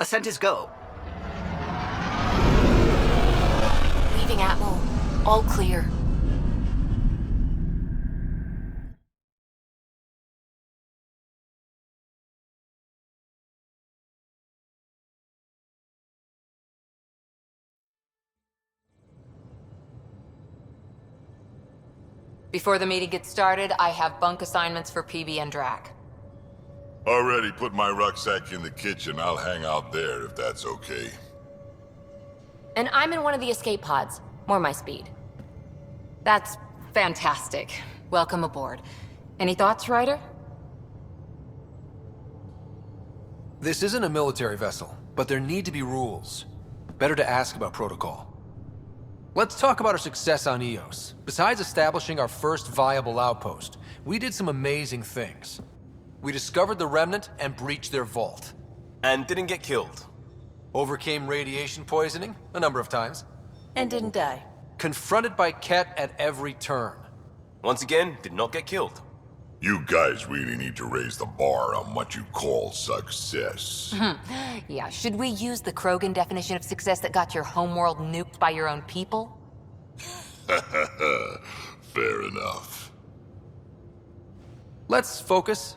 Ascent is go. Leaving Atmo. All clear. Before the meeting gets started, I have bunk assignments for PB and Drac. Already put my rucksack in the kitchen. I'll hang out there if that's okay. And I'm in one of the escape pods. More my speed. That's fantastic. Welcome aboard. Any thoughts, Ryder? This isn't a military vessel, but there need to be rules. Better to ask about protocol. Let's talk about our success on Eos. Besides establishing our first viable outpost, we did some amazing things. We discovered the Remnant and breached their vault. And didn't get killed. Overcame radiation poisoning a number of times. And didn't die. Confronted by Ket at every turn. Once again, did not get killed. You guys really need to raise the bar on what you call success. Yeah, should we use the Krogan definition of success that got your homeworld nuked by your own people? Fair enough. Let's focus.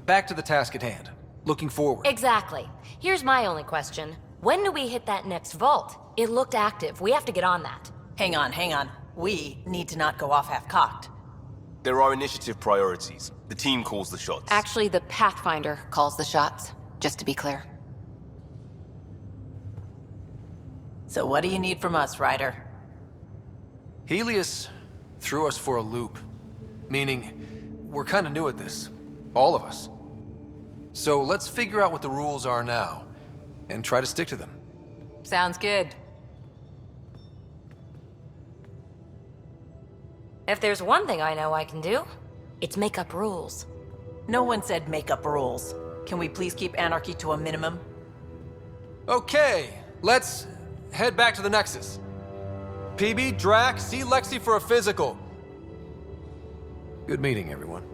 Back to the task at hand. Looking forward. Exactly. Here's my only question. When do we hit that next vault? It looked active. We have to get on that. Hang on. We need to not go off half-cocked. There are initiative priorities. The team calls the shots. Actually, the Pathfinder calls the shots, just to be clear. So what do you need from us, Ryder? Helios threw us for a loop. Meaning, we're kinda new at this. All of us. So let's figure out what the rules are now, and try to stick to them. Sounds good. If there's one thing I know I can do, it's make up rules. No one said make up rules. Can we please keep anarchy to a minimum? Okay, let's head back to the Nexus. PB, Drac, see Lexi for a physical. Good meeting, everyone.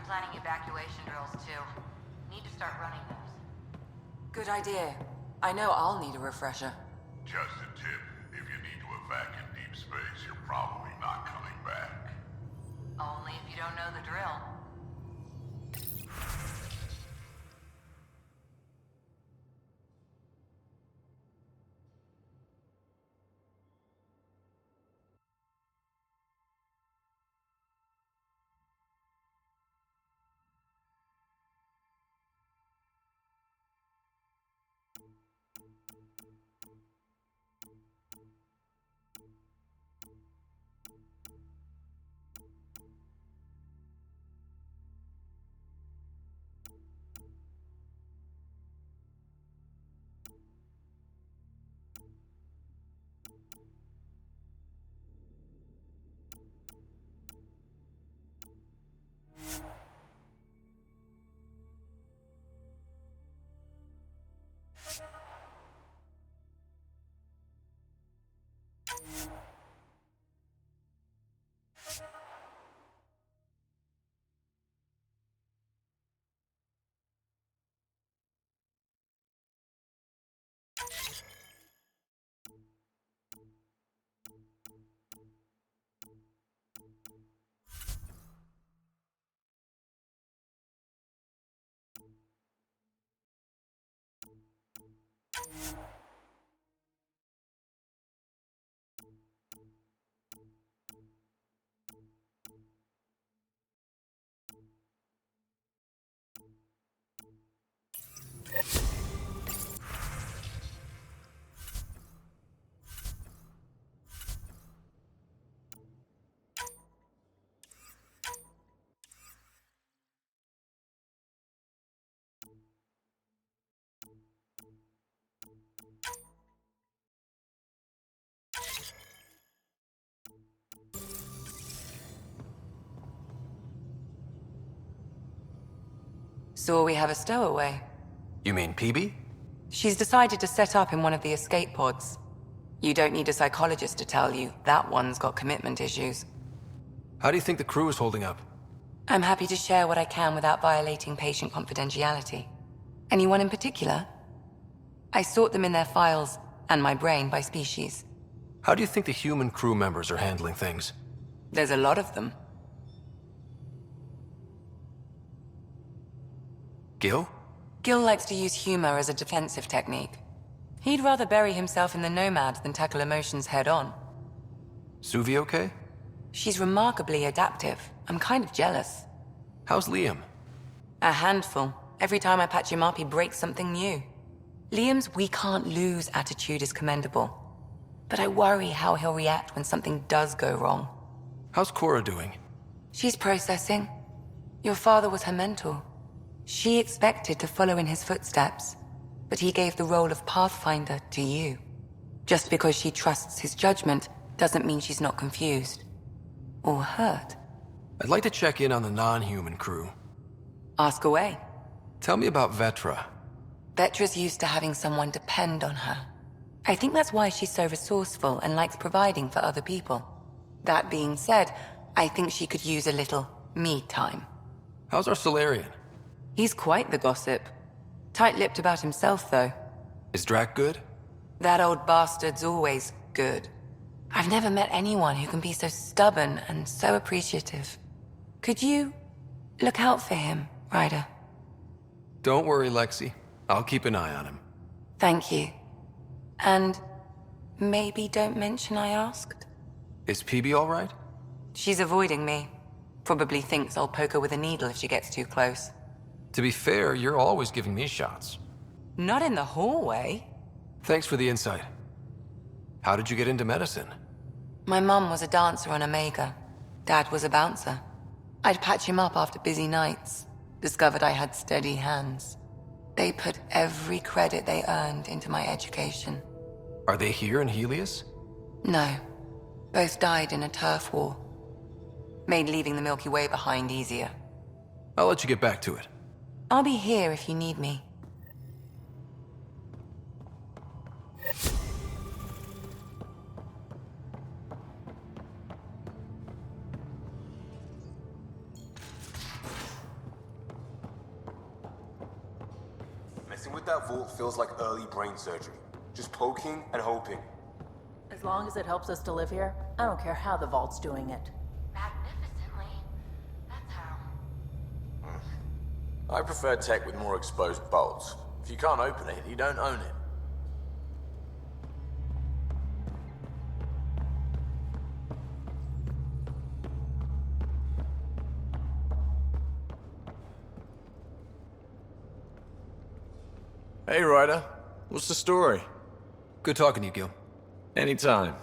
Planning evacuation drills, too. Need to start running those. Good idea. I know I'll need a refresher. Just a tip, if you need to evac in deep space, you're probably not coming back. Only if you don't know the drill. So we have a stowaway. You mean PB? She's decided to set up in one of the escape pods. You don't need a psychologist to tell you that one's got commitment issues. How do you think the crew is holding up? I'm happy to share what I can without violating patient confidentiality. Anyone in particular? I sort them in their files and my brain by species. How do you think the human crew members are handling things? There's a lot of them. Gil? Gil likes to use humor as a defensive technique. He'd rather bury himself in the Nomad than tackle emotions head-on. Suvi okay? She's remarkably adaptive. I'm kind of jealous. How's Liam? A handful. Every time I patch him up, he breaks something new. Liam's "we can't lose" attitude is commendable. But I worry how he'll react when something does go wrong. How's Cora doing? She's processing. Your father was her mentor. She expected to follow in his footsteps, but he gave the role of Pathfinder to you. Just because she trusts his judgment doesn't mean she's not confused. Or hurt. I'd like to check in on the non-human crew. Ask away. Tell me about Vetra. Vetra's used to having someone depend on her. I think that's why she's so resourceful and likes providing for other people. That being said, I think she could use a little me time. How's our Solarian? He's quite the gossip. Tight-lipped about himself, though. Is Drac good? That old bastard's always good. I've never met anyone who can be so stubborn and so appreciative. Could you look out for him, Ryder? Don't worry, Lexi. I'll keep an eye on him. Thank you. And maybe don't mention I asked? Is PB all right? She's avoiding me. Probably thinks I'll poke her with a needle if she gets too close. To be fair, you're always giving me shots. Not in the hallway. Thanks for the insight. How did you get into medicine? My mum was a dancer on Omega. Dad was a bouncer. I'd patch him up after busy nights. Discovered I had steady hands. They put every credit they earned into my education. Are they here in Helios? No. Both died in a turf war. Made leaving the Milky Way behind easier. I'll let you get back to it. I'll be here if you need me. Messing with that vault feels like early brain surgery. Just poking and hoping. As long as it helps us to live here, I don't care how the vault's doing it. Magnificently. That's how. I prefer tech with more exposed bolts. If you can't open it, you don't own it. Hey, Ryder. What's the story? Good talking to you, Gil. Anytime.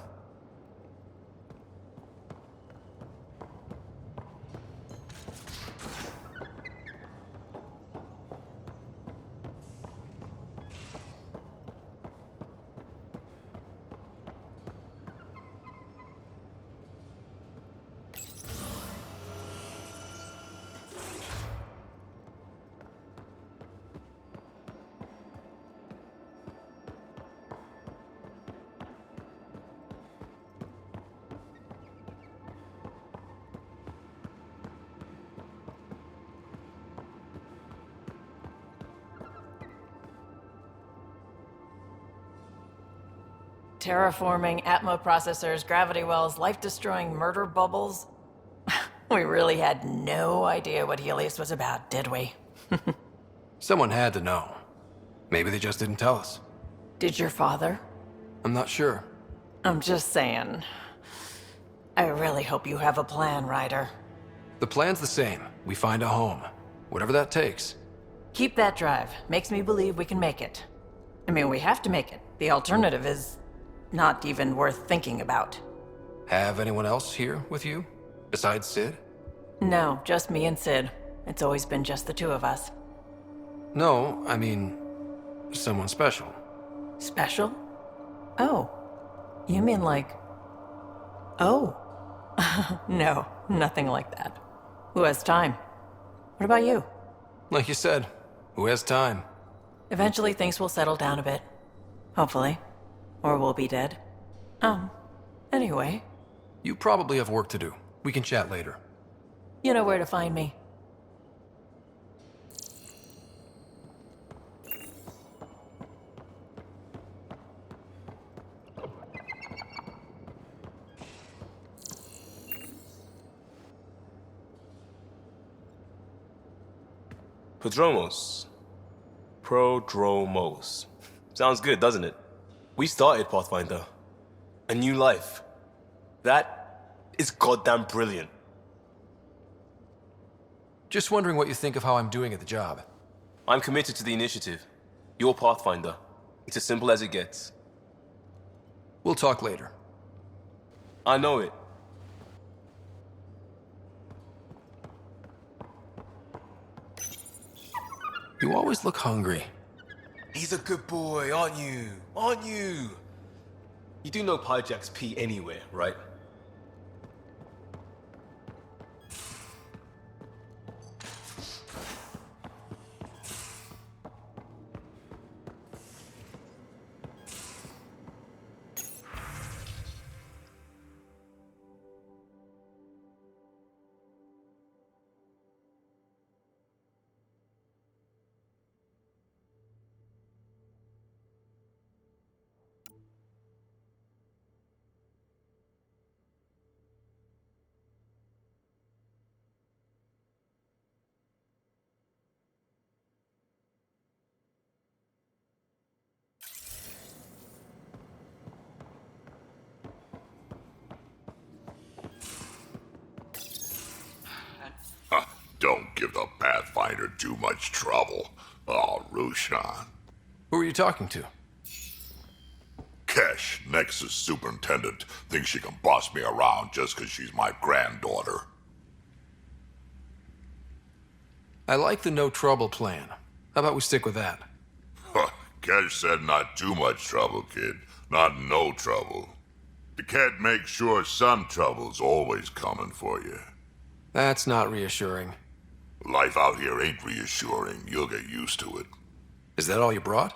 Terraforming, Atmo processors, gravity wells, life-destroying murder bubbles. We really had no idea what Helios was about, did we? Someone had to know. Maybe they just didn't tell us. Did your father? I'm not sure. I'm just saying. I really hope you have a plan, Ryder. The plan's the same. We find a home. Whatever that takes. Keep that drive. Makes me believe we can make it. I mean, we have to make it. The alternative is not even worth thinking about. Have anyone else here with you? Besides Sid? No, just me and Sid. It's always been just the two of us. No, I mean, someone special. Special? Oh. You mean like... Oh. No, nothing like that. Who has time? What about you? Like you said, Who has time? Eventually things will settle down a bit. Hopefully. Or we'll be dead. Anyway, You probably have work to do. We can chat later. you know where to find me. Prodromos. Sounds good, doesn't it? We started Pathfinder. A new life. That is goddamn brilliant. Just wondering what you think of how I'm doing at the job. I'm committed to the initiative. You're Pathfinder. It's as simple as it gets. We'll talk later. I know it. You always look hungry. He's a good boy, aren't you? Aren't you? You do know Pyjack's pee anywhere, right? Don't give the Pathfinder too much trouble. Oh, Rushan. Who are you talking to? Kesh, Nexus Superintendent, thinks she can boss me around just 'cause she's my granddaughter. I like the no trouble plan. How about we stick with that? Kesh said not too much trouble, kid. Not no trouble. The cat makes sure some trouble's always coming for you. That's not reassuring. Life out here ain't reassuring. You'll get used to it. Is that all you brought?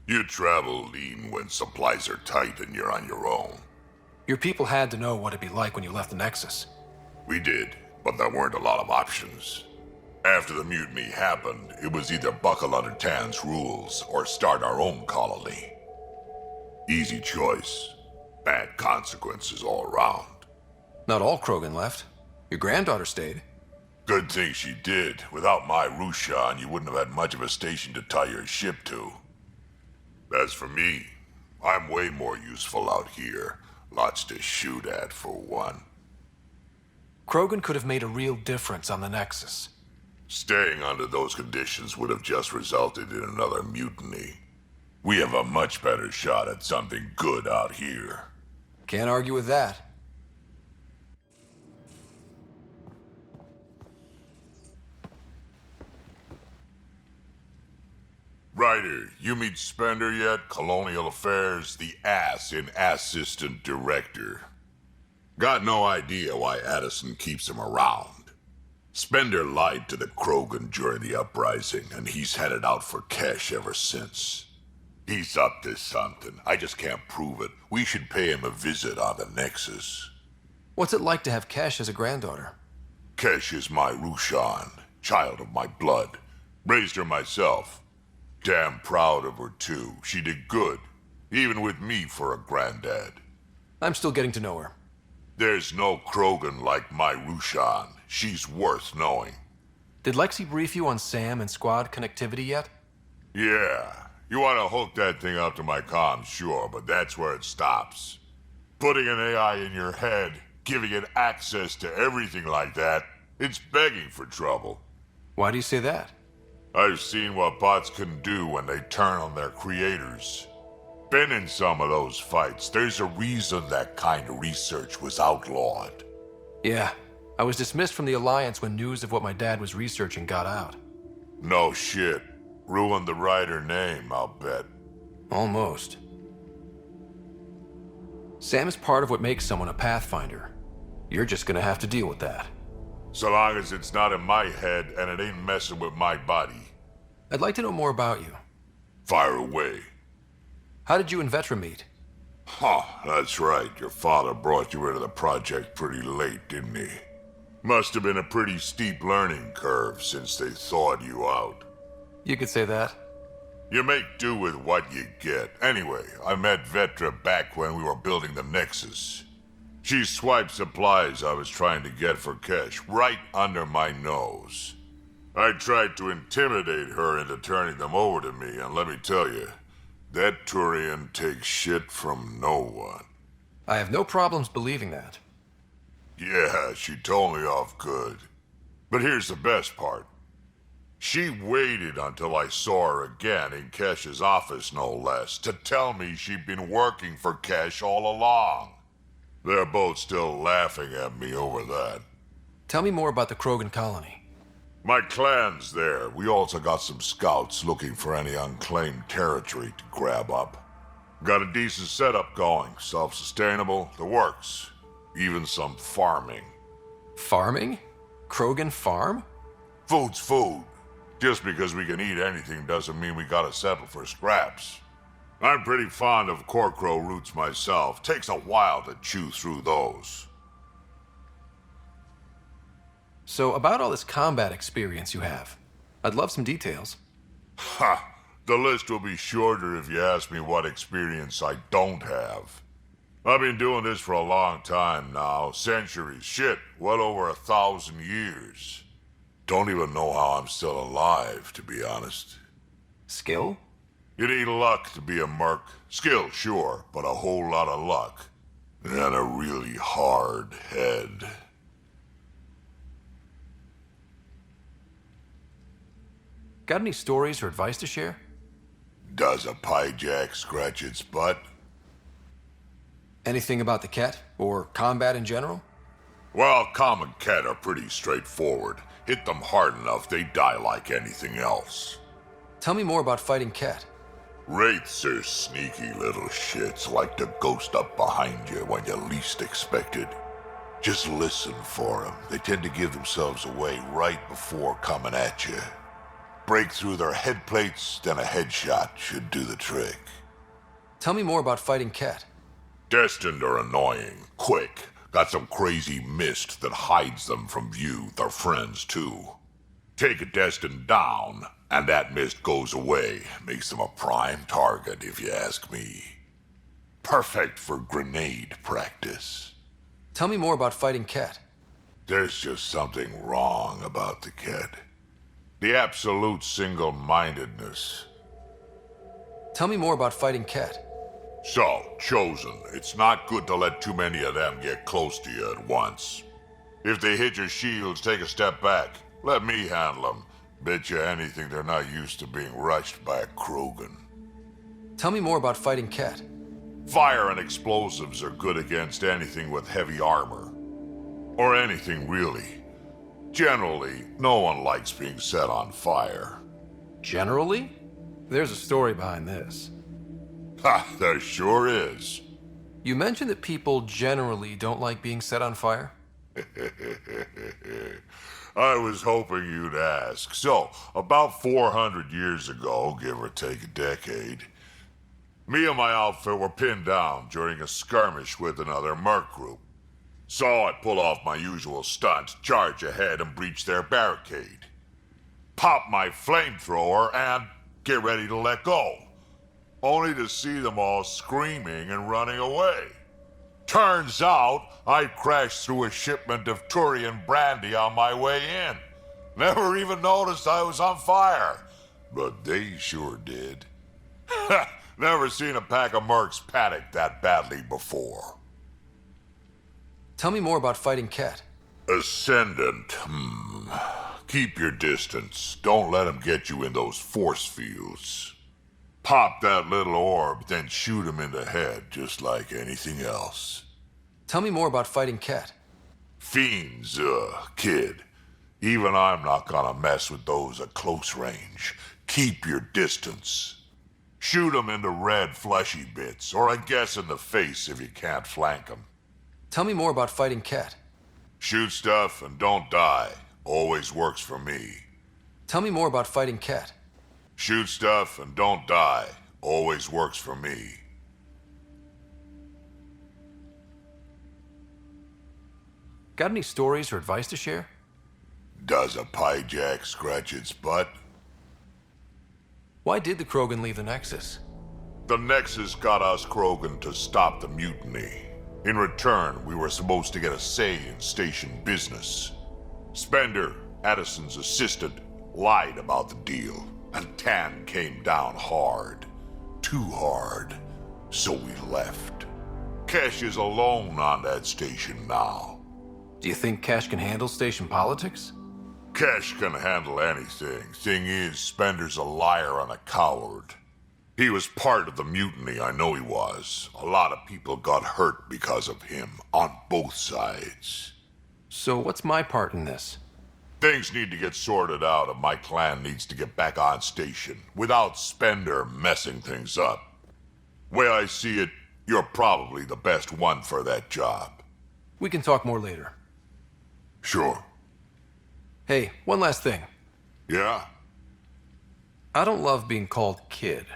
You travel lean when supplies are tight and you're on your own. Your people had to know what it'd be like when you left the Nexus. We did, but there weren't a lot of options. After the mutiny happened, it was either buckle under Tan's rules or start our own colony. Easy choice. Bad consequences all around. Not all Krogan left. Your granddaughter stayed. Good thing she did. Without my Rushan, you wouldn't have had much of a station to tie your ship to. As for me, I'm way more useful out here. Lots to shoot at, for one. Krogan could have made a real difference on the Nexus. Staying under those conditions would have just resulted in another mutiny. We have a much better shot at something good out here. Can't argue with that. Ryder, you meet Spender yet? Colonial Affairs, the ass in Assistant Director. Got no idea why Addison keeps him around. Spender lied to the Krogan during the uprising, and he's headed out for Kesh ever since. He's up to something. I just can't prove it. We should pay him a visit on the Nexus. What's it like to have Kesh as a granddaughter? Kesh is my Rushan, child of my blood. Raised her myself. Damn proud of her, too. She did good, even with me for a granddad. I'm still getting to know her. There's no Krogan like my Rushan. She's worth knowing. Did Lexi brief you on Sam and squad connectivity yet? Yeah. You want to hook that thing up to my comms, sure, but that's where it stops. Putting an AI in your head, giving it access to everything like that, it's begging for trouble. Why do you say that? I've seen what bots can do when they turn on their creators. Been in some of those fights. There's a reason that kind of research was outlawed. Yeah. I was dismissed from the Alliance when news of what my dad was researching got out. No shit. Ruined the Ryder name, I'll bet. Almost. Sam is part of what makes someone a Pathfinder. You're just gonna have to deal with that. So long as it's not in my head and it ain't messing with my body. I'd like to know more about you. Fire away. How did you and Vetra meet? Huh, that's right. Your father brought you into the project pretty late, didn't he? Must have been a pretty steep learning curve since they thawed you out. You could say that. You make do with what you get. Anyway, I met Vetra back when we were building the Nexus. She swiped supplies I was trying to get for Kesh right under my nose. I tried to intimidate her into turning them over to me, and let me tell you, that Turian takes shit from no one. I have no problems believing that. Yeah, she told me off good. But here's the best part. She waited until I saw her again in Kesh's office, no less, to tell me she'd been working for Kesh all along. They're both still laughing at me over that. Tell me more about the Krogan colony. My clan's there. We also got some scouts looking for any unclaimed territory to grab up. Got a decent setup going, self-sustainable, the works. Even some farming. Farming? Krogan farm? Food's food. Just because we can eat anything doesn't mean we gotta settle for scraps. I'm pretty fond of Corcrow roots myself. Takes a while to chew through those. So, about all this combat experience you have, I'd love some details. Ha! The list will be shorter if you ask me what experience I don't have. I've been doing this for a long time now. Centuries. Shit, well over 1,000 years. Don't even know how I'm still alive, to be honest. Skill? You need luck to be a merc. Skill, sure, but a whole lot of luck. And a really hard head. Got any stories or advice to share? Does a pyjak scratch its butt? Anything about the Ket? Or combat in general? Well, common Ket are pretty straightforward. Hit them hard enough, they die like anything else. Tell me more about fighting Ket. Wraiths are sneaky little shits, like to ghost up behind you when you least expect it. Just listen for them. They tend to give themselves away right before coming at you. Break through their head plates, then a headshot should do the trick. Tell me more about fighting Ket. Destined are annoying, quick. Got some crazy mist that hides them from view, their friends too. Take a Destined down, and that mist goes away. Makes them a prime target, if you ask me. Perfect for grenade practice. Tell me more about fighting Ket. There's just something wrong about the Ket. The absolute single-mindedness. Tell me more about fighting Ket. So, Chosen, it's not good to let too many of them get close to you at once. If they hit your shields, take a step back. Let me handle them. Bet you anything they're not used to being rushed by a Krogan. Tell me more about fighting Ket. Fire and explosives are good against anything with heavy armor. Or anything, really. Generally, no one likes being set on fire. Generally? There's a story behind this. Ha, there sure is. You mentioned that people generally don't like being set on fire? I was hoping you'd ask. So, about 400 years ago, give or take a decade, me and my outfit were pinned down during a skirmish with another merc group. So I pull off my usual stunt, charge ahead and breach their barricade. Pop my flamethrower and get ready to let go. Only to see them all screaming and running away. Turns out, I crashed through a shipment of Turian brandy on my way in. Never even noticed I was on fire. But they sure did. Never seen a pack of mercs panic that badly before. Tell me more about fighting Ket. Ascendant, Keep your distance. Don't let them get you in those force fields. Pop that little orb, then shoot him in the head, just like anything else. Tell me more about fighting Ket. Fiends, kid. Even I'm not gonna mess with those at close range. Keep your distance. Shoot them in the red fleshy bits, or I guess in the face if you can't flank them. Tell me more about fighting Ket. Shoot stuff and don't die. Always works for me. Tell me more about fighting Ket. Shoot stuff and don't die. Always works for me. Got any stories or advice to share? Does a pyjak scratch its butt? Why did the Krogan leave the Nexus? The Nexus got us Krogan to stop the mutiny. In return, we were supposed to get a say in station business. Spender, Addison's assistant, lied about the deal, and Tan came down hard. Too hard. So we left. Cash is alone on that station now. Do you think Cash can handle station politics? Cash can handle anything. Thing is, Spender's a liar and a coward. He was part of the mutiny, I know he was. A lot of people got hurt because of him, on both sides. So what's my part in this? Things need to get sorted out, and my clan needs to get back on station, without Spender messing things up. Way I see it, you're probably the best one for that job. We can talk more later. Sure. Hey, one last thing. Yeah? I don't love being called kid.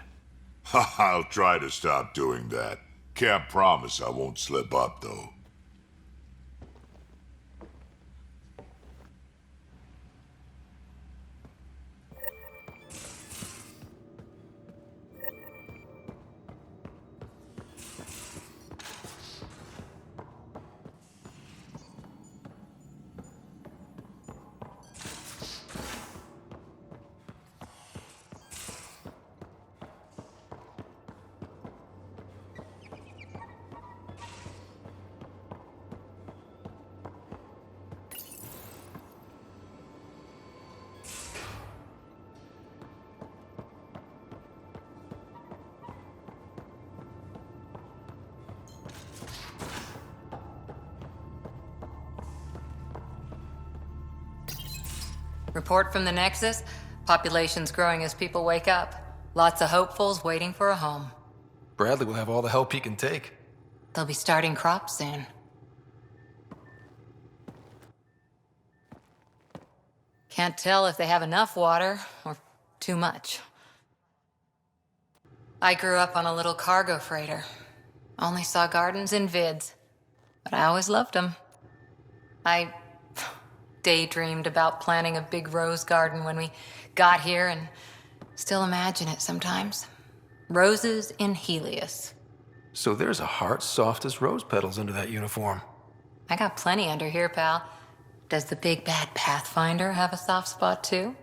I'll try to stop doing that. Can't promise I won't slip up, though. Report from the Nexus. Population's growing as people wake up. Lots of hopefuls waiting for a home. Bradley will have all the help he can take. They'll be starting crops soon. Can't tell if they have enough water or too much. I grew up on a little cargo freighter. Only saw gardens in vids, but I always loved them. I daydreamed about planting a big rose garden when we got here and still imagine it sometimes. Roses in Helios. So there's a heart soft as rose petals under that uniform. I got plenty under here, pal. Does the big bad Pathfinder have a soft spot too?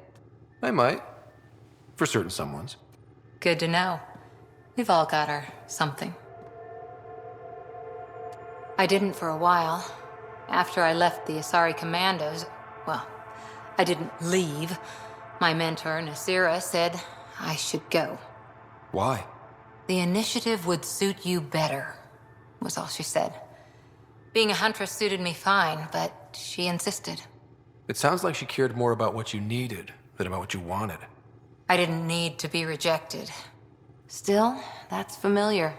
I might. For certain someones. Good to know. We've all got our something. I didn't for a while. After I left the Asari Commandos, well, I didn't leave. My mentor, Nasira, said I should go. Why? The initiative would suit you better, was all she said. Being a huntress suited me fine, but she insisted. It sounds like she cared more about what you needed than about what you wanted. I didn't need to be rejected. Still, that's familiar.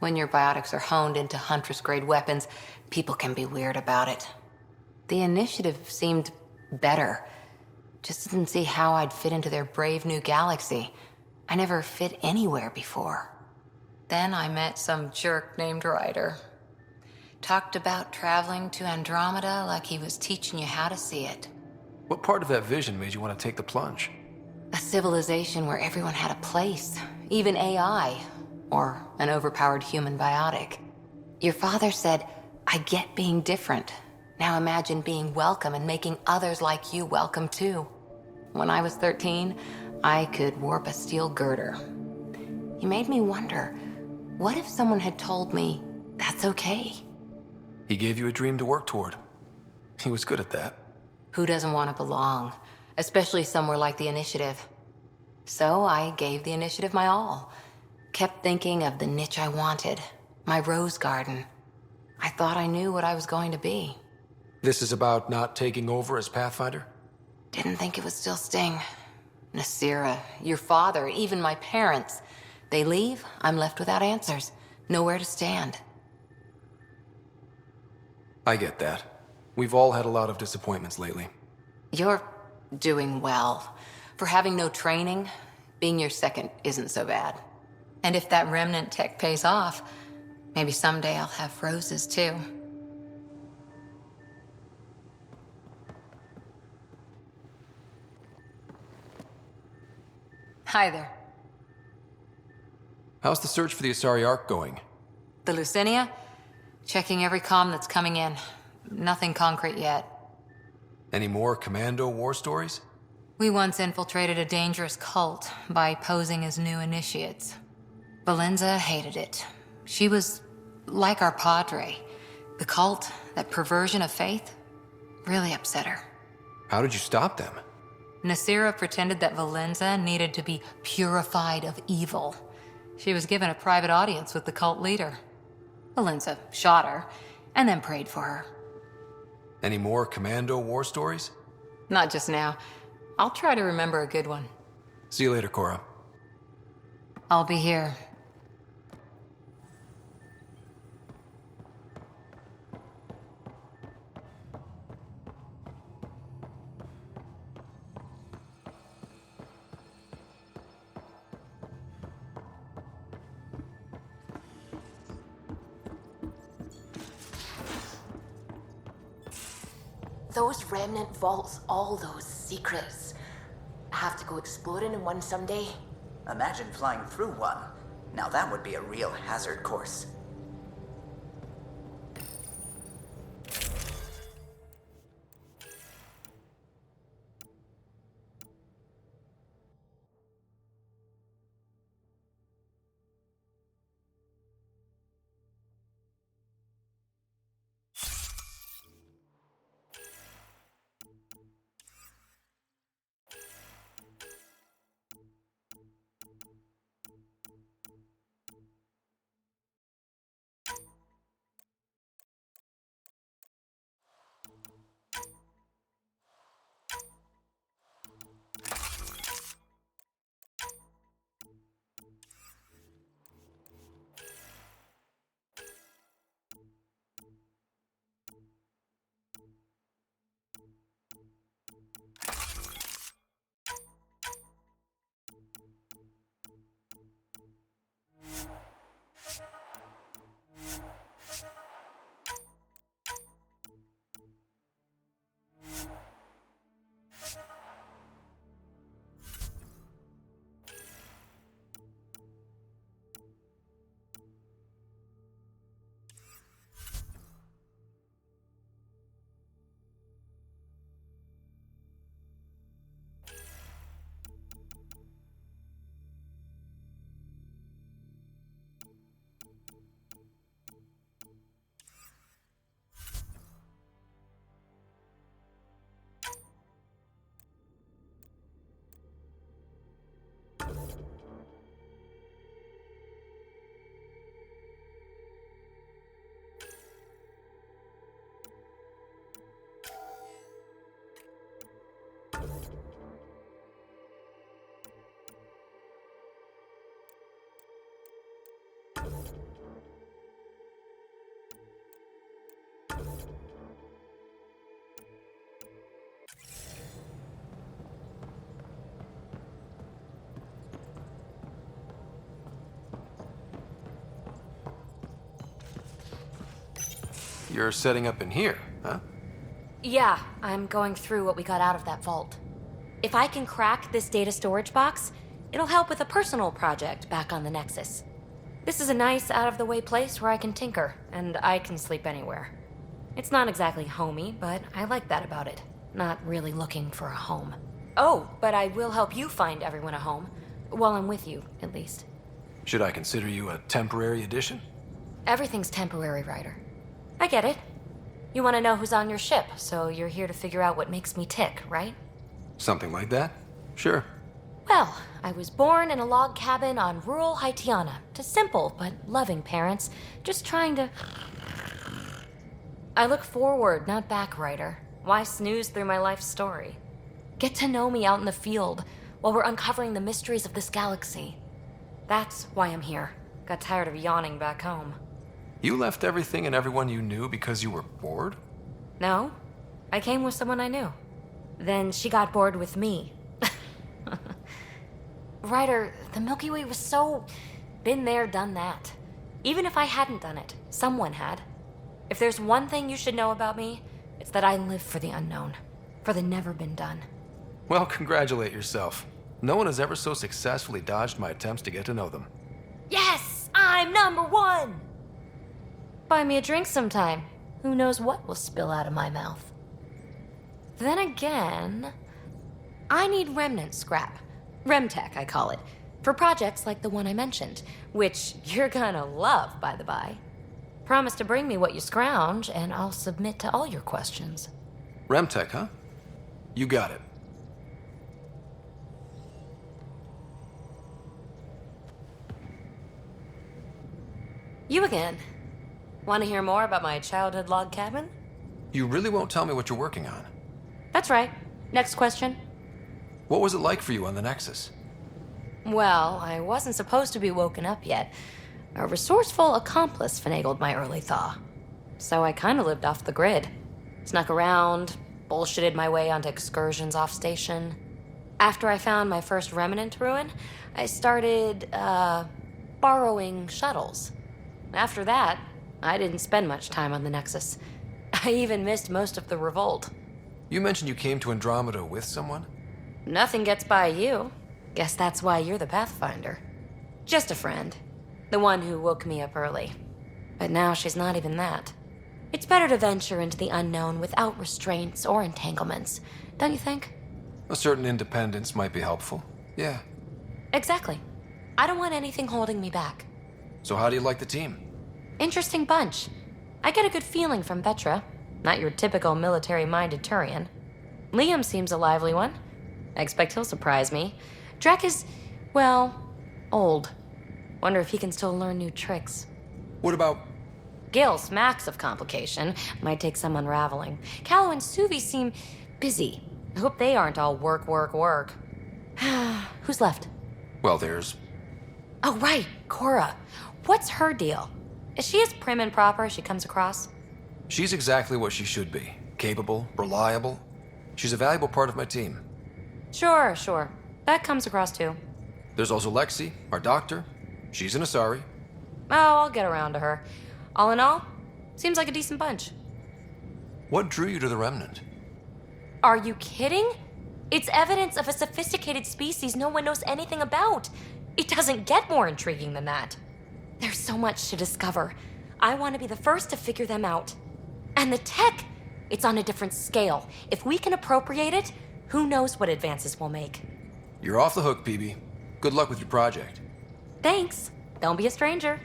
When your biotics are honed into huntress-grade weapons, people can be weird about it. The initiative seemed better. Just didn't see how I'd fit into their brave new galaxy. I never fit anywhere before. Then I met some jerk named Ryder. Talked about traveling to Andromeda like he was teaching you how to see it. What part of that vision made you want to take the plunge? A civilization where everyone had a place, even AI, or an overpowered human biotic. Your father said, I get being different. Now imagine being welcome and making others like you welcome too. When I was 13, I could warp a steel girder. He made me wonder, what if someone had told me that's okay? He gave you a dream to work toward. He was good at that. Who doesn't want to belong? Especially somewhere like the Initiative. So I gave the Initiative my all. Kept thinking of the niche I wanted. My rose garden. I thought I knew what I was going to be. This is about not taking over as Pathfinder? Didn't think it would still sting. Nasira, your father, even my parents. They leave, I'm left without answers. Nowhere to stand. I get that. We've all had a lot of disappointments lately. You're doing well. For having no training, Being your second isn't so bad. And if that remnant tech pays off, maybe someday I'll have roses too. Hi there. How's the search for the Asari Ark going? The Lucinia? Checking every comm that's coming in. Nothing concrete yet. Any more Commando war stories? We once infiltrated a dangerous cult by posing as new initiates. Valenza hated it. She was like our padre. The cult, that perversion of faith, really upset her. How did you stop them? Nasira pretended that Valenza needed to be purified of evil. She was given a private audience with the cult leader. Valenza shot her, and then prayed for her. Any more Commando war stories? Not just now. I'll try to remember a good one. See you later, Cora. I'll be here. Those remnant vaults, all those secrets. I have to go exploring in one someday. Imagine flying through one. Now that would be a real hazard course. You're setting up in here, huh? Yeah, I'm going through what we got out of that vault. If I can crack this data storage box, it'll help with a personal project back on the Nexus. This is a nice, out-of-the-way place where I can tinker, and I can sleep anywhere. It's not exactly homey, but I like that about it. Not really looking for a home. Oh, but I will help you find everyone a home. While I'm with you, at least. Should I consider you a temporary addition? Everything's temporary, Ryder. I get it. You want to know who's on your ship, so you're here to figure out what makes me tick, right? Something like that? Sure. Well, I was born in a log cabin on rural Haitiana to simple but loving parents, just trying to... I look forward, not back, Ryder. Why snooze through my life story? Get to know me out in the field while we're uncovering the mysteries of this galaxy. That's why I'm here. Got tired of yawning back home. You left everything and everyone you knew because you were bored? No, I came with someone I knew. Then she got bored with me. Ryder, the Milky Way was so... been there, done that. Even if I hadn't done it, someone had. If there's one thing you should know about me, it's that I live for the unknown. For the never been done. Well, congratulate yourself. No one has ever so successfully dodged my attempts to get to know them. Yes! I'm #1! Buy me a drink sometime. Who knows what will spill out of my mouth. Then again... I need remnant scrap. Remtech, I call it. For projects like the one I mentioned. Which you're gonna love, by the by. Promise to bring me what you scrounge, and I'll submit to all your questions. Remtech, huh? You got it. You again. Want to hear more about my childhood log cabin? You really won't tell me what you're working on. That's right. Next question. What was it like for you on the Nexus? Well, I wasn't supposed to be woken up yet. A resourceful accomplice finagled my early thaw. So I kind of lived off the grid. Snuck around, bullshitted my way onto excursions off station. After I found my first remnant ruin, I started, borrowing shuttles. After that, I didn't spend much time on the Nexus. I even missed most of the revolt. You mentioned you came to Andromeda with someone? Nothing gets by you. Guess that's why you're the Pathfinder. Just a friend. The one who woke me up early. But now she's not even that. It's better to venture into the unknown without restraints or entanglements, don't you think? A certain independence might be helpful. Yeah. Exactly. I don't want anything holding me back. So how do you like the team? Interesting bunch. I get a good feeling from Vetra. Not your typical military-minded Turian. Liam seems a lively one. I expect he'll surprise me. Drek is, well, old. Wonder if he can still learn new tricks. What about... Gil smacks of complication. Might take some unraveling. Callow and Suvi seem busy. I hope they aren't all work, work, work. Who's left? Well, there's... Oh, right, Cora. What's her deal? Is she as prim and proper as she comes across? She's exactly what she should be. Capable, reliable. She's a valuable part of my team. Sure. That comes across too. There's also Lexi, our doctor. She's an Asari. Oh, I'll get around to her. All in all, seems like a decent bunch. What drew you to the Remnant? Are you kidding? It's evidence of a sophisticated species no one knows anything about. It doesn't get more intriguing than that. There's so much to discover. I want to be the first to figure them out. And the tech, it's on a different scale. If we can appropriate it, who knows what advances we'll make. You're off the hook, PB. Good luck with your project. Thanks. Don't be a stranger.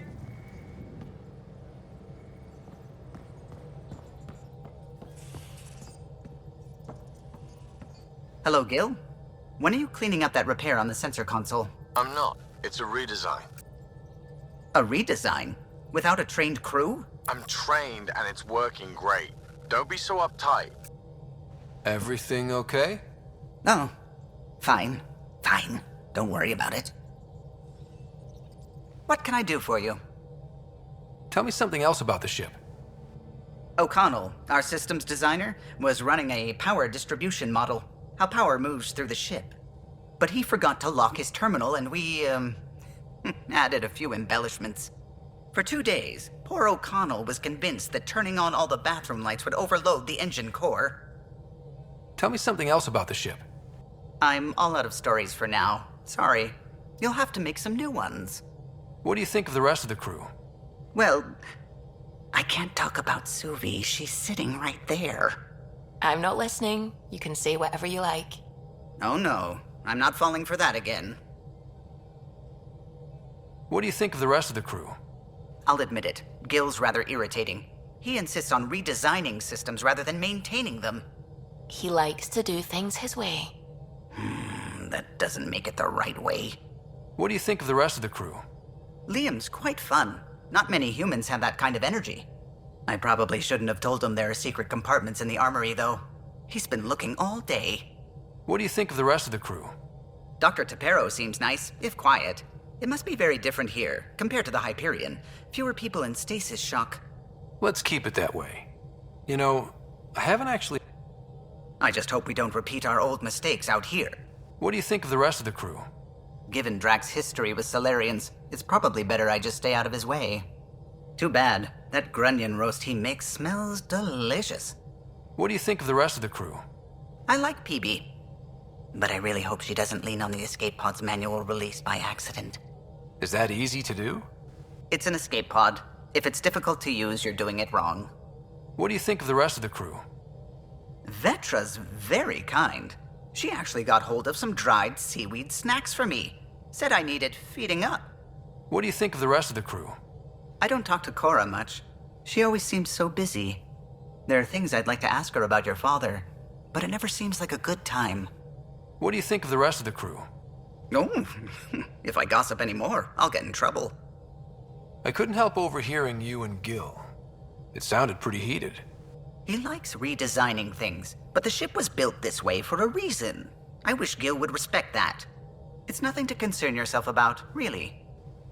Hello, Gil. When are you cleaning up that repair on the sensor console? I'm not. It's a redesign. A redesign? Without a trained crew? I'm trained and it's working great. Don't be so uptight. Everything okay? Oh, fine. Don't worry about it. What can I do for you? Tell me something else about the ship. O'Connell, our systems designer, was running a power distribution model, how power moves through the ship. But he forgot to lock his terminal and we, added a few embellishments. For 2 days, poor O'Connell was convinced that turning on all the bathroom lights would overload the engine core. Tell me something else about the ship. I'm all out of stories for now. Sorry. You'll have to make some new ones. What do you think of the rest of the crew? Well, I can't talk about Suvi. She's sitting right there. I'm not listening. You can say whatever you like. Oh no, I'm not falling for that again. What do you think of the rest of the crew? I'll admit it, Gil's rather irritating. He insists on redesigning systems rather than maintaining them. He likes to do things his way. That doesn't make it the right way. What do you think of the rest of the crew? Liam's quite fun. Not many humans have that kind of energy. I probably shouldn't have told him there are secret compartments in the armory, though. He's been looking all day. What do you think of the rest of the crew? Dr. Tapero seems nice, if quiet. It must be very different here, compared to the Hyperion. Fewer people in stasis shock. Let's keep it that way. You know, I haven't actually... I just hope we don't repeat our old mistakes out here. What do you think of the rest of the crew? Given Drax's history with Solarians, it's probably better I just stay out of his way. Too bad. That grunion roast he makes smells delicious. What do you think of the rest of the crew? I like PB. But I really hope she doesn't lean on the escape pod's manual release by accident. Is that easy to do? It's an escape pod. If it's difficult to use, you're doing it wrong. What do you think of the rest of the crew? Vetra's very kind. She actually got hold of some dried seaweed snacks for me. Said I needed feeding up. What do you think of the rest of the crew? I don't talk to Cora much. She always seems so busy. There are things I'd like to ask her about your father, but it never seems like a good time. What do you think of the rest of the crew? Oh, if I gossip anymore, I'll get in trouble. I couldn't help overhearing you and Gil. It sounded pretty heated. He likes redesigning things, but the ship was built this way for a reason. I wish Gil would respect that. It's nothing to concern yourself about, really.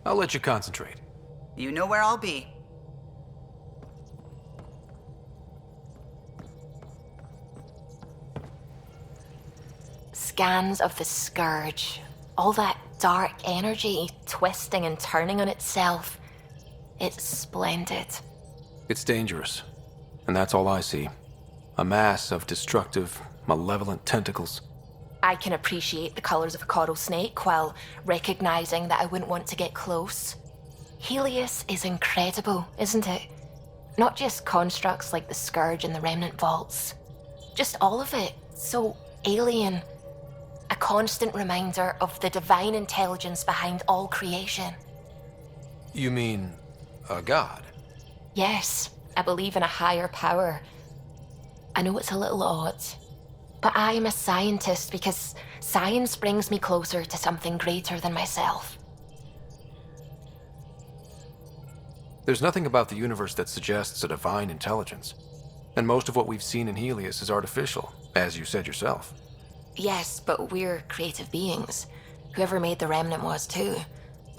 I'll let you concentrate. You know where I'll be. Scans of the Scourge. All that dark energy twisting and turning on itself. It's splendid. It's dangerous. And that's all I see. A mass of destructive, malevolent tentacles. I can appreciate the colors of a coral snake while recognizing that I wouldn't want to get close. Helios is incredible, isn't it? Not just constructs like the Scourge and the Remnant Vaults. Just all of it. So alien. A constant reminder of the divine intelligence behind all creation. You mean a god? Yes, I believe in a higher power. I know it's a little odd, but I am a scientist because science brings me closer to something greater than myself. There's nothing about the universe that suggests a divine intelligence. And most of what we've seen in Helios is artificial, as you said yourself. Yes, but we're creative beings. Whoever made the Remnant was too.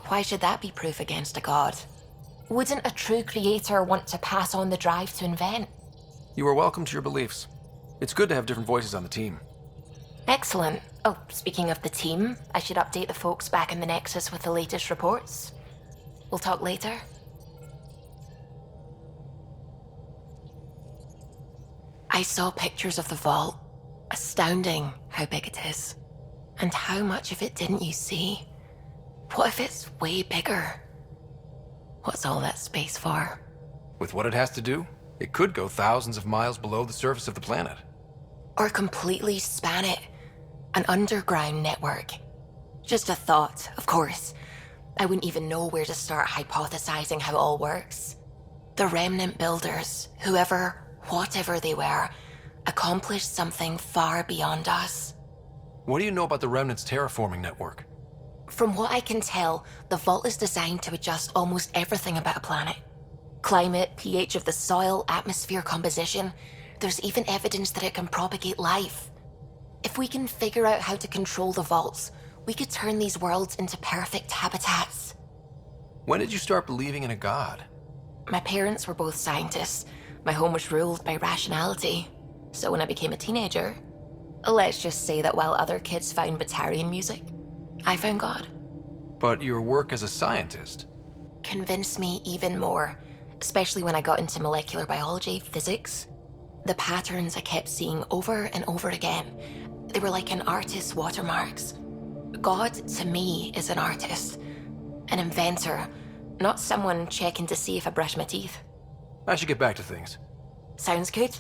Why should that be proof against a god? Wouldn't a true creator want to pass on the drive to invent? You are welcome to your beliefs. It's good to have different voices on the team. Excellent. Oh, speaking of the team, I should update the folks back in the Nexus with the latest reports. We'll talk later. I saw pictures of the vault. Astounding how big it is. And how much of it didn't you see? What if it's way bigger? What's all that space for? With what it has to do, it could go thousands of miles below the surface of the planet. Or completely span it. An underground network. Just a thought, of course. I wouldn't even know where to start hypothesizing how it all works. The Remnant builders, whoever, whatever they were, accomplished something far beyond us. What do you know about the Remnant's terraforming network? From what I can tell, the vault is designed to adjust almost everything about a planet. Climate, pH of the soil, atmosphere composition. There's even evidence that it can propagate life. If we can figure out how to control the vaults, we could turn these worlds into perfect habitats. When did you start believing in a god? My parents were both scientists. My home was ruled by rationality. So when I became a teenager, let's just say that while other kids found Batarian music, I found God. But your work as a scientist Convinced me even more, especially when I got into molecular biology, physics. The patterns I kept seeing over and over again, they were like an artist's watermarks. God, to me, is an artist, an inventor, not someone checking to see if I brush my teeth. I should get back to things. Sounds good.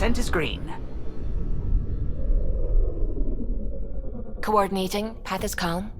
Ascent is green. Coordinating. Path is calm.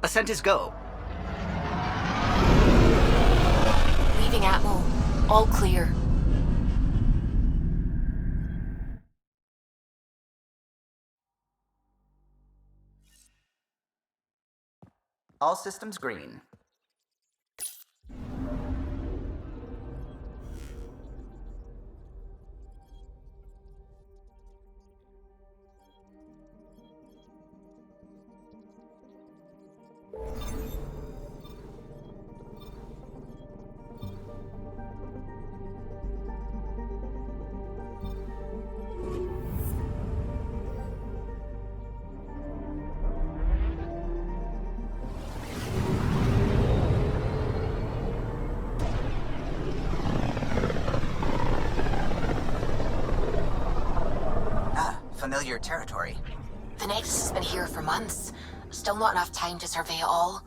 Ascent is go. Leaving Atmo. All clear. All systems green. Familiar territory. The Nexus has been here for months. Still not enough time to survey it all.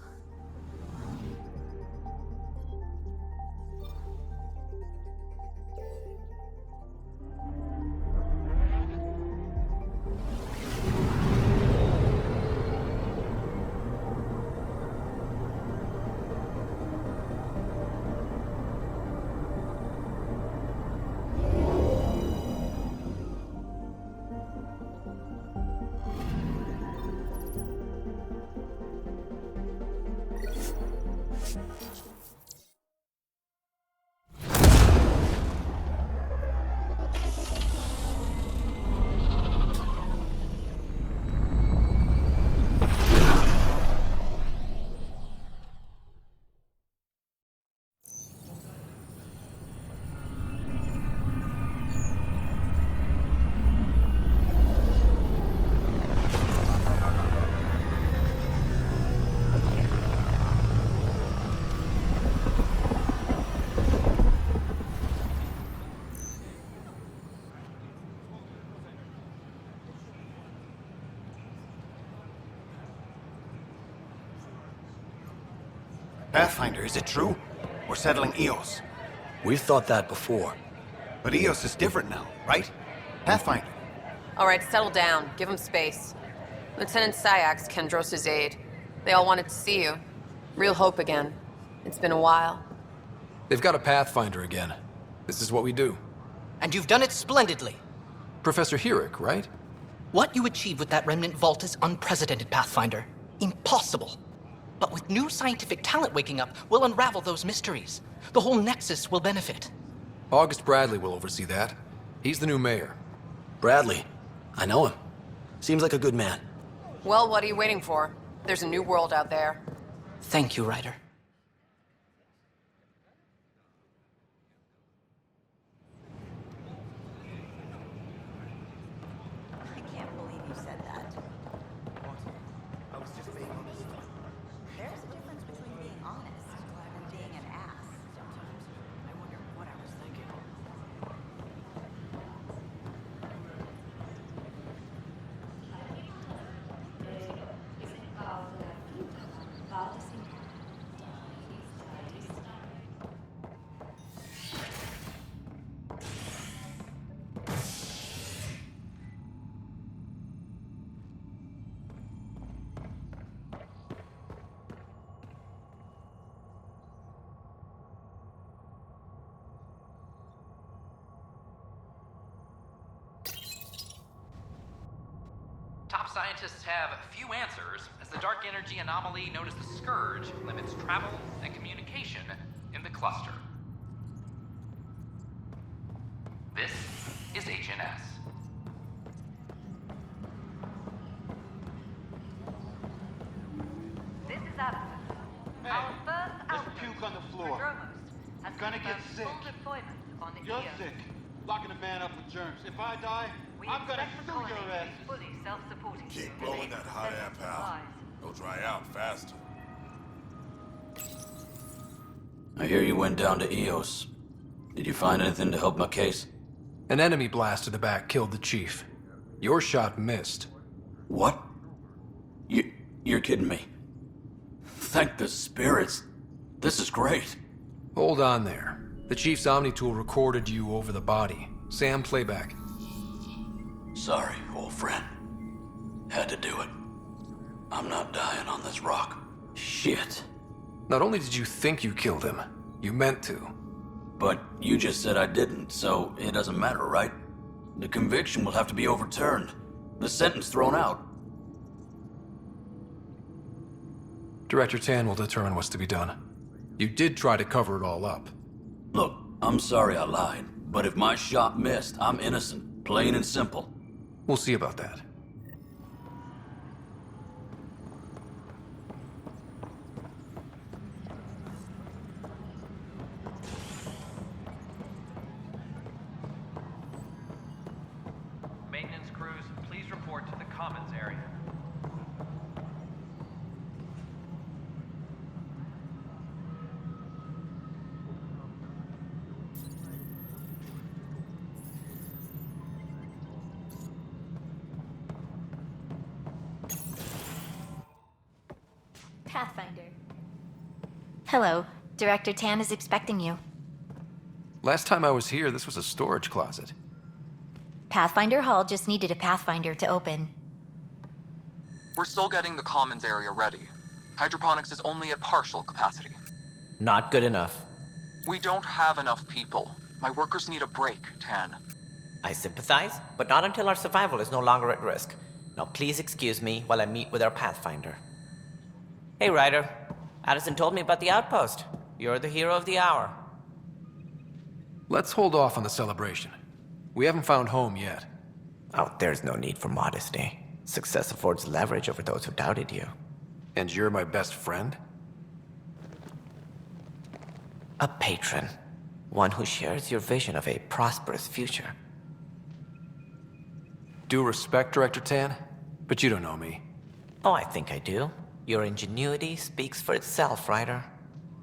Pathfinder, is it true? We're settling Eos. We've thought that before. But Eos is different now, right? Pathfinder. All right, settle down. Give him space. Lieutenant Syax, Kendros' aide. They all wanted to see you. Real hope again. It's been a while. They've got a Pathfinder again. This is what we do. And you've done it splendidly. Professor Herrick, right? What you achieved with that remnant vault is unprecedented, Pathfinder. Impossible. But with new scientific talent waking up, we'll unravel those mysteries. The whole Nexus will benefit. August Bradley will oversee that. He's the new mayor. Bradley? I know him. Seems like a good man. Well, what are you waiting for? There's a new world out there. Thank you, Ryder. I can't believe you said that. I was just being honest. There's a difference between being honest and being an ass. Sometimes I wonder what I was thinking. Top scientists have few answers, as the dark energy anomaly known as the Scourge limits travel and communication in the cluster. This is HNS. This is Alpha. Hey, Our first let's outpost, puke on the floor. Prodromos, has Gonna get confirmed sick. full deployment on the You're EO. sick. Locking a man up with germs. If I die, We I'm gonna expect the sue colony your to ass. be fully self-supporting. Keep blowing that hot air, pal. It'll dry out faster. I hear you went down to EOS. Did you find anything to help my case? An enemy blast to the back killed the chief. Your shot missed. What? You're kidding me. Thank the spirits. This is great. Hold on there. The chief's Omni tool recorded you over the body. Sam, playback. Sorry, old friend. Had to do it. I'm not dying on this rock. Shit. Not only did you think you killed him, you meant to. But you just said I didn't, so it doesn't matter, right? The conviction will have to be overturned. The sentence thrown out. Director Tan will determine what's to be done. You did try to cover it all up. Look, I'm sorry I lied, but if my shot missed, I'm innocent. Plain and simple. We'll see about that. Maintenance crews, please report to the commons area. Pathfinder. Hello. Director Tan is expecting you. Last time I was here, this was a storage closet. Pathfinder Hall just needed a Pathfinder to open. We're still getting the commons area ready. Hydroponics is only at partial capacity. Not good enough. We don't have enough people. My workers need a break, Tan. I sympathize, but not until our survival is no longer at risk. Now please excuse me while I meet with our Pathfinder. Hey, Ryder. Addison told me about the outpost. You're the hero of the hour. Let's hold off on the celebration. We haven't found home yet. Oh, there's no need for modesty. Success affords leverage over those who doubted you. And you're my best friend? A patron. One who shares your vision of a prosperous future. Due respect, Director Tan, but you don't know me. Oh, I think I do. Your ingenuity speaks for itself, Ryder.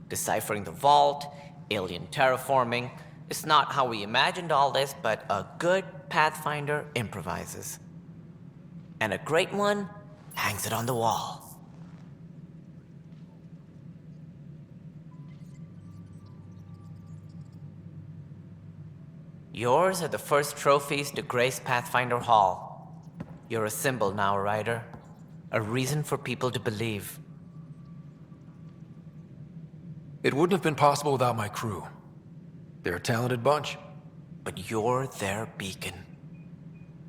Deciphering the vault, alien terraforming. It's not how we imagined all this, but a good Pathfinder improvises. And a great one hangs it on the wall. Yours are the first trophies to grace Pathfinder Hall. You're a symbol now, Ryder. A reason for people to believe. It wouldn't have been possible without my crew. They're a talented bunch. But you're their beacon.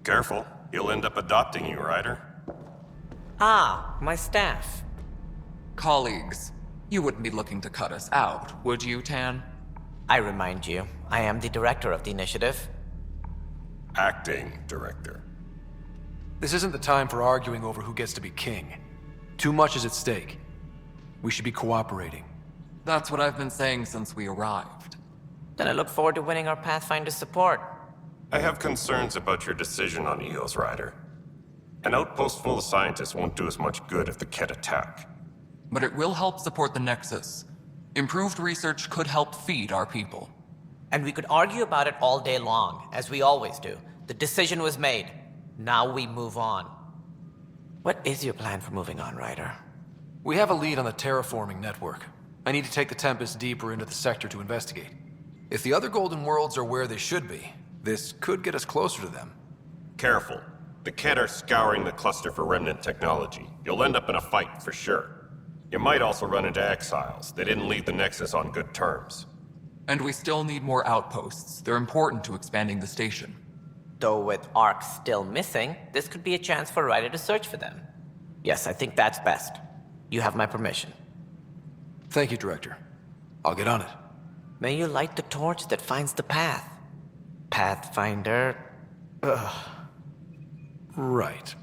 Careful, he'll end up adopting you, Ryder. Ah, my staff. Colleagues, you wouldn't be looking to cut us out, would you, Tan? I remind you, I am the director of the initiative. Acting director. This isn't the time for arguing over who gets to be king. Too much is at stake. We should be cooperating. That's what I've been saying since we arrived. Then I look forward to winning our Pathfinder support. I have concerns about your decision on Eos, Ryder. An outpost full of scientists won't do us much good if the Kett attack. But it will help support the Nexus. Improved research could help feed our people. And we could argue about it all day long, as we always do. The decision was made. Now we move on. What is your plan for moving on, Ryder? We have a lead on the terraforming network. I need to take the Tempest deeper into the sector to investigate. If the other Golden Worlds are where they should be, this could get us closer to them. Careful. The Kett are scouring the cluster for remnant technology. You'll end up in a fight, for sure. You might also run into exiles. They didn't leave the Nexus on good terms. And we still need more outposts. They're important to expanding the station. Though with Ark still missing, this could be a chance for Ryder to search for them. Yes, I think that's best. You have my permission. Thank you, Director. I'll get on it. May you light the torch that finds the path. Pathfinder... Ugh. Right.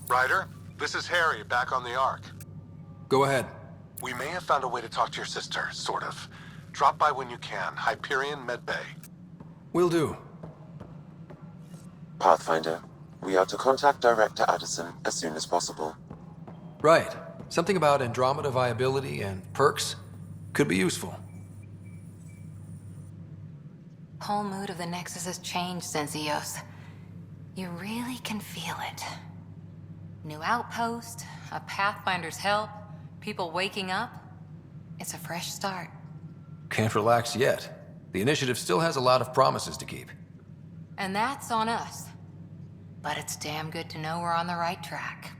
Ryder, this is Harry, back on the Ark. Go ahead. We may have found a way to talk to your sister, sort of. Drop by when you can. Hyperion Medbay. Will do. Pathfinder, we are to contact Director Addison as soon as possible. Right. Something about Andromeda viability and perks could be useful. Whole mood of the Nexus has changed since Eos. You really can feel it. New outpost, a Pathfinder's help, people waking up. It's a fresh start. Can't relax yet. The initiative still has a lot of promises to keep. And that's on us. But it's damn good to know we're on the right track.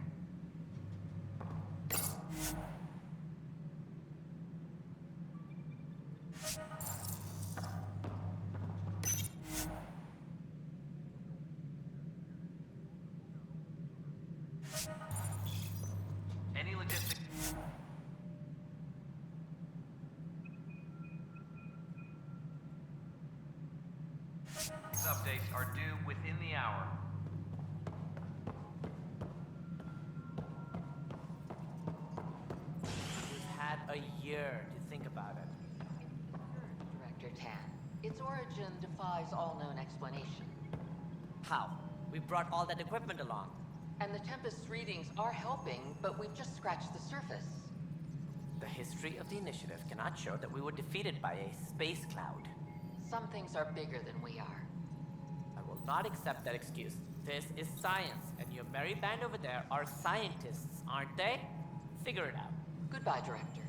Any logistics? Updates are due within the hour. We've had a year to think about it. Director Tan. Its origin defies all known explanation. How? We brought all that equipment along. And the Tempest's readings are helping, but we've just scratched the surface. The history of the initiative cannot show that we were defeated by a space cloud. Some things are bigger than we are. I will not accept that excuse. This is science, and your merry band over there are scientists, aren't they? Figure it out. Goodbye, Director.